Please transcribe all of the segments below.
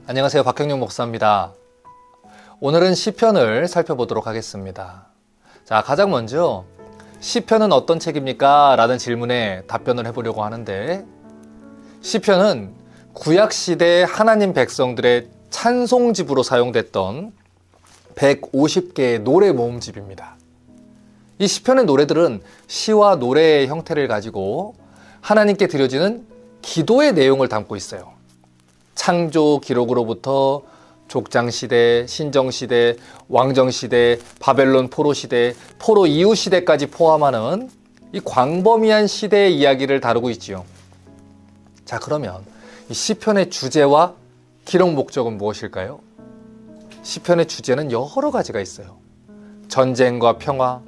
안녕하세요. 박형용 목사입니다. 오늘은 시편을 살펴보도록 하겠습니다. 자, 가장 먼저 시편은 어떤 책입니까? 라는 질문에 답변을 해보려고 하는데, 시편은 구약시대 하나님 백성들의 찬송집으로 사용됐던 150개의 노래 모음집입니다. 이 시편의 노래들은 시와 노래의 형태를 가지고 하나님께 드려지는 기도의 내용을 담고 있어요. 창조 기록으로부터 족장시대, 신정시대, 왕정시대, 바벨론 포로시대, 포로 이후 시대까지 포함하는 이 광범위한 시대의 이야기를 다루고 있지요. 자, 그러면 이 시편의 주제와 기록 목적은 무엇일까요? 시편의 주제는 여러 가지가 있어요. 전쟁과 평화,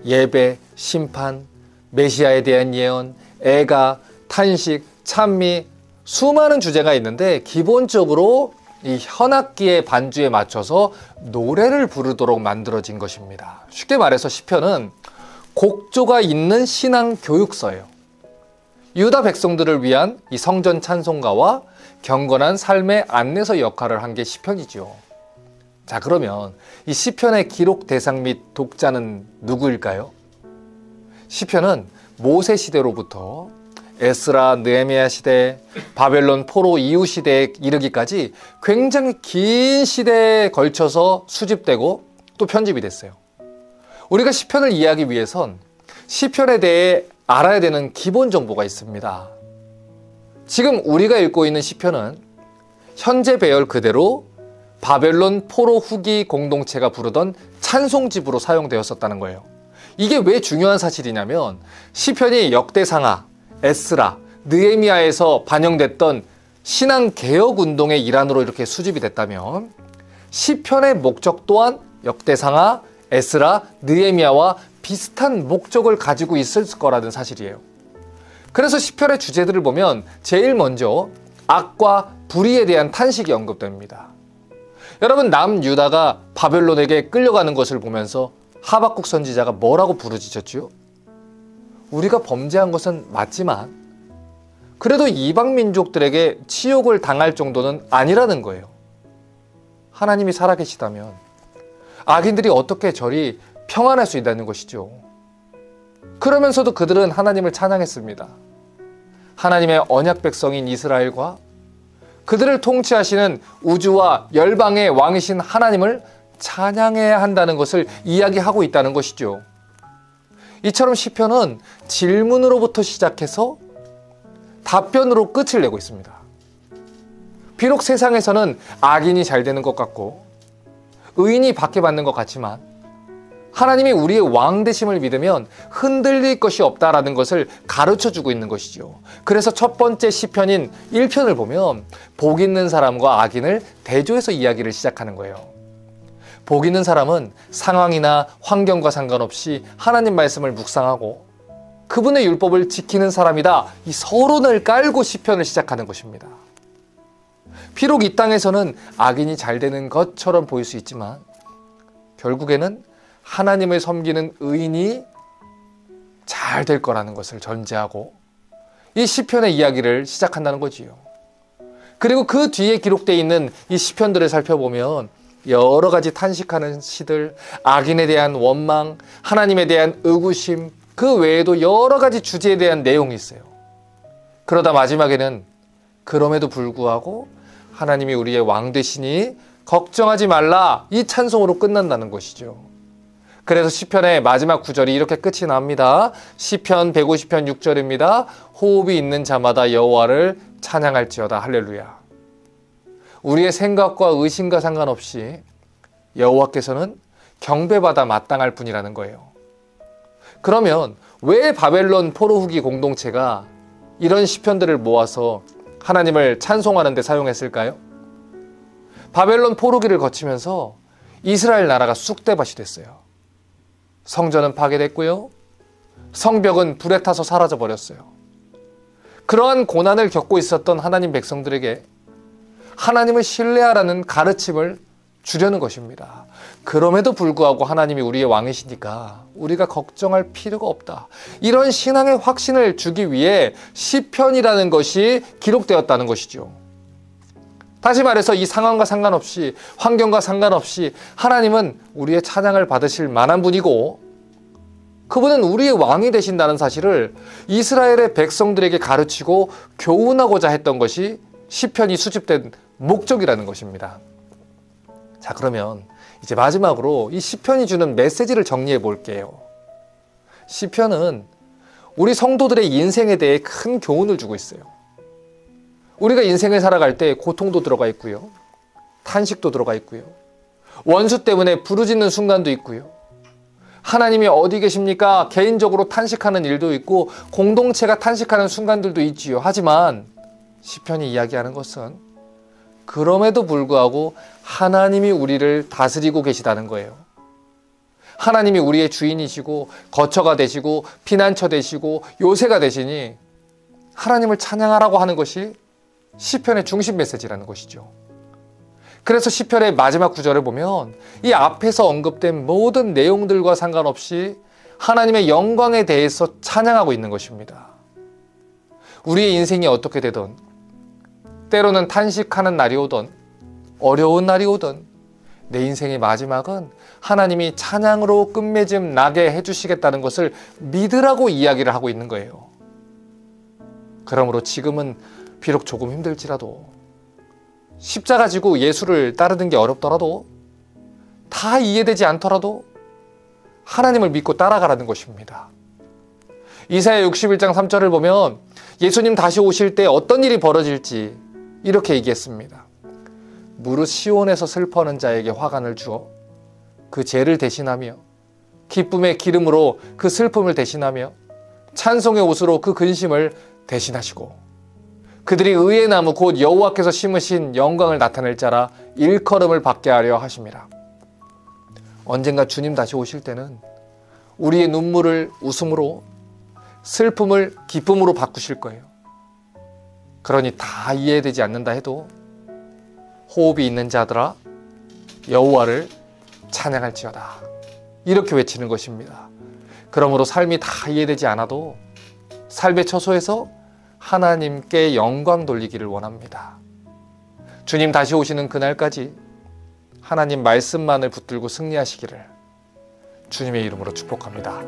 예배, 심판, 메시아에 대한 예언, 애가, 탄식, 찬미, 수많은 주제가 있는데 기본적으로 이 현악기의 반주에 맞춰서 노래를 부르도록 만들어진 것입니다. 쉽게 말해서 시편은 곡조가 있는 신앙 교육서예요. 유다 백성들을 위한 이 성전 찬송가와 경건한 삶의 안내서 역할을 한 게 시편이죠. 자, 그러면 이 시편의 기록 대상 및 독자는 누구일까요? 시편은 모세 시대로부터 에스라, 느헤미야 시대, 바벨론 포로 이후 시대에 이르기까지 굉장히 긴 시대에 걸쳐서 수집되고 또 편집이 됐어요. 우리가 시편을 이해하기 위해선 시편에 대해 알아야 되는 기본 정보가 있습니다. 지금 우리가 읽고 있는 시편은 현재 배열 그대로 바벨론 포로 후기 공동체가 부르던 찬송집으로 사용되었었다는 거예요. 이게 왜 중요한 사실이냐면 시편이 역대상하, 에스라, 느헤미야에서 반영됐던 신앙개혁운동의 일환으로 이렇게 수집이 됐다면 시편의 목적 또한 역대상하, 에스라, 느헤미야와 비슷한 목적을 가지고 있을 거라는 사실이에요. 그래서 시편의 주제들을 보면 제일 먼저 악과 불의에 대한 탄식이 언급됩니다. 여러분, 남유다가 바벨론에게 끌려가는 것을 보면서 하박국 선지자가 뭐라고 부르짖었지요? 우리가 범죄한 것은 맞지만 그래도 이방 민족들에게 치욕을 당할 정도는 아니라는 거예요. 하나님이 살아계시다면 악인들이 어떻게 저리 평안할 수 있다는 것이죠. 그러면서도 그들은 하나님을 찬양했습니다. 하나님의 언약 백성인 이스라엘과 그들을 통치하시는 우주와 열방의 왕이신 하나님을 찬양해야 한다는 것을 이야기하고 있다는 것이죠. 이처럼 시편은 질문으로부터 시작해서 답변으로 끝을 내고 있습니다. 비록 세상에서는 악인이 잘 되는 것 같고 의인이 박해받는 것 같지만 하나님이 우리의 왕 되심을 믿으면 흔들릴 것이 없다라는 것을 가르쳐주고 있는 것이죠. 그래서 첫 번째 시편인 1편을 보면 복 있는 사람과 악인을 대조해서 이야기를 시작하는 거예요. 복 있는 사람은 상황이나 환경과 상관없이 하나님 말씀을 묵상하고 그분의 율법을 지키는 사람이다. 이 서론을 깔고 시편을 시작하는 것입니다. 비록 이 땅에서는 악인이 잘 되는 것처럼 보일 수 있지만 결국에는 하나님을 섬기는 의인이 잘 될 거라는 것을 전제하고 이 시편의 이야기를 시작한다는 거지요. 그리고 그 뒤에 기록되어 있는 이 시편들을 살펴보면 여러 가지 탄식하는 시들, 악인에 대한 원망, 하나님에 대한 의구심, 그 외에도 여러 가지 주제에 대한 내용이 있어요. 그러다 마지막에는 그럼에도 불구하고 하나님이 우리의 왕 되시니 걱정하지 말라, 이 찬송으로 끝난다는 것이죠. 그래서 시편의 마지막 구절이 이렇게 끝이 납니다. 시편 150편 6절입니다. 호흡이 있는 자마다 여호와를 찬양할지어다. 할렐루야. 우리의 생각과 의심과 상관없이 여호와께서는 경배받아 마땅할 분이라는 거예요. 그러면 왜 바벨론 포로 후기 공동체가 이런 시편들을 모아서 하나님을 찬송하는 데 사용했을까요? 바벨론 포로기를 거치면서 이스라엘 나라가 쑥대밭이 됐어요. 성전은 파괴됐고요. 성벽은 불에 타서 사라져버렸어요. 그러한 고난을 겪고 있었던 하나님 백성들에게 하나님을 신뢰하라는 가르침을 주려는 것입니다. 그럼에도 불구하고 하나님이 우리의 왕이시니까 우리가 걱정할 필요가 없다. 이런 신앙의 확신을 주기 위해 시편이라는 것이 기록되었다는 것이죠. 다시 말해서 이 상황과 상관없이, 환경과 상관없이 하나님은 우리의 찬양을 받으실 만한 분이고, 그분은 우리의 왕이 되신다는 사실을 이스라엘의 백성들에게 가르치고 교훈하고자 했던 것이 시편이 수집된 목적이라는 것입니다. 자, 그러면 이제 마지막으로 이 시편이 주는 메시지를 정리해 볼게요. 시편은 우리 성도들의 인생에 대해 큰 교훈을 주고 있어요. 우리가 인생을 살아갈 때 고통도 들어가 있고요. 탄식도 들어가 있고요. 원수 때문에 부르짖는 순간도 있고요. 하나님이 어디 계십니까? 개인적으로 탄식하는 일도 있고 공동체가 탄식하는 순간들도 있지요. 하지만 시편이 이야기하는 것은 그럼에도 불구하고 하나님이 우리를 다스리고 계시다는 거예요. 하나님이 우리의 주인이시고 거처가 되시고 피난처 되시고 요새가 되시니 하나님을 찬양하라고 하는 것이 시편의 중심 메시지라는 것이죠. 그래서 시편의 마지막 구절을 보면 이 앞에서 언급된 모든 내용들과 상관없이 하나님의 영광에 대해서 찬양하고 있는 것입니다. 우리의 인생이 어떻게 되든, 때로는 탄식하는 날이 오든 어려운 날이 오든 내 인생의 마지막은 하나님이 찬양으로 끝맺음 나게 해주시겠다는 것을 믿으라고 이야기를 하고 있는 거예요. 그러므로 지금은 비록 조금 힘들지라도, 십자가 지고 예수를 따르는 게 어렵더라도, 다 이해되지 않더라도 하나님을 믿고 따라가라는 것입니다. 이사야 61장 3절을 보면 예수님 다시 오실 때 어떤 일이 벌어질지 이렇게 얘기했습니다. 무릇 시온에서 슬퍼하는 자에게 화관을 주어 그 죄를 대신하며 기쁨의 기름으로 그 슬픔을 대신하며 찬송의 옷으로 그 근심을 대신하시고 그들이 의의 나무 곧 여호와께서 심으신 영광을 나타낼 자라 일컬음을 받게 하려 하심이라. 언젠가 주님 다시 오실 때는 우리의 눈물을 웃음으로, 슬픔을 기쁨으로 바꾸실 거예요. 그러니 다 이해되지 않는다 해도 호흡이 있는 자들아 여호와를 찬양할지어다, 이렇게 외치는 것입니다. 그러므로 삶이 다 이해되지 않아도 삶의 처소에서 하나님께 영광 돌리기를 원합니다. 주님 다시 오시는 그날까지 하나님 말씀만을 붙들고 승리하시기를 주님의 이름으로 축복합니다.